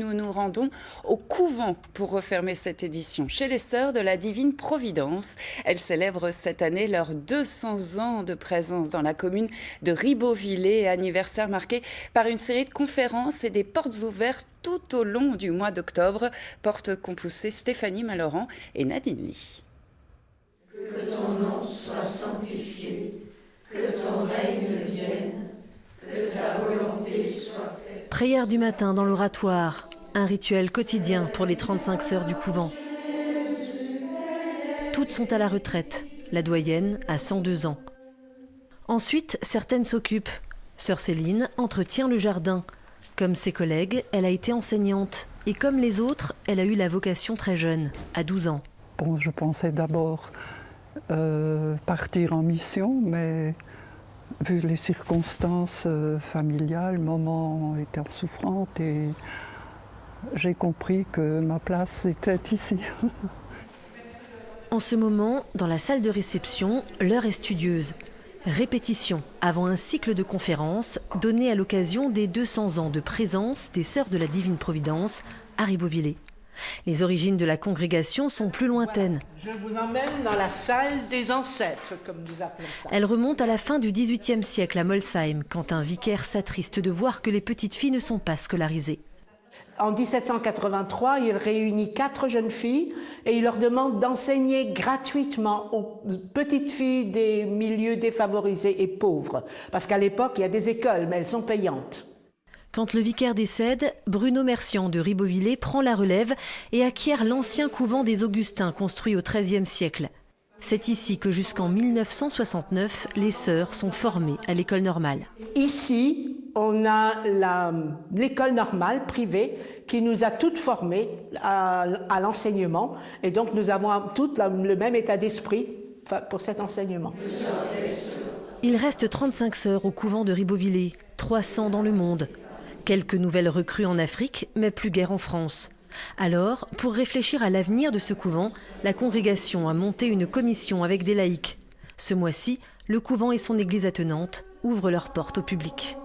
Nous nous rendons au couvent pour refermer cette édition chez les Sœurs de la Divine Providence. Elles célèbrent cette année leurs 200 ans de présence dans la commune de Ribeauvillé, anniversaire marqué par une série de conférences et des portes ouvertes tout au long du mois d'octobre. Portes qu'ont poussé Stéphanie Malorand et Nadine Lee. Que ton nom soit sanctifié, que ton règne vienne, que ta volonté soit faite. Prière du matin dans l'oratoire, un rituel quotidien pour les 35 sœurs du couvent. Toutes sont à la retraite, la doyenne a 102 ans. Ensuite, certaines s'occupent. Sœur Céline entretient le jardin. Comme ses collègues, elle a été enseignante. Et comme les autres, elle a eu la vocation très jeune, à 12 ans. Bon, je pensais d'abord partir en mission, mais vu les circonstances familiales, maman était en souffrante et j'ai compris que ma place était ici. En ce moment, dans la salle de réception, l'heure est studieuse. Répétition avant un cycle de conférences donné à l'occasion des 200 ans de présence des Sœurs de la Divine Providence à Ribeauvillé. Les origines de la congrégation sont plus lointaines. Voilà, je vous emmène dans la salle des ancêtres, comme nous appelons ça. Elle remonte à la fin du XVIIIe siècle à Molsheim, quand un vicaire s'attriste de voir que les petites filles ne sont pas scolarisées. En 1783, il réunit 4 jeunes filles et il leur demande d'enseigner gratuitement aux petites filles des milieux défavorisés et pauvres. Parce qu'à l'époque, il y a des écoles, mais elles sont payantes. Quand le vicaire décède, Bruno Mercian de Ribeauvillé prend la relève et acquiert l'ancien couvent des Augustins construit au XIIIe siècle. C'est ici que jusqu'en 1969, les sœurs sont formées à l'école normale. Ici, on a l'école normale privée qui nous a toutes formées à l'enseignement et donc nous avons toutes le même état d'esprit pour cet enseignement. Il reste 35 sœurs au couvent de Ribeauvillé, 300 dans le monde. Quelques nouvelles recrues en Afrique, mais plus guère en France. Alors, pour réfléchir à l'avenir de ce couvent, la congrégation a monté une commission avec des laïcs. Ce mois-ci, le couvent et son église attenante ouvrent leurs portes au public.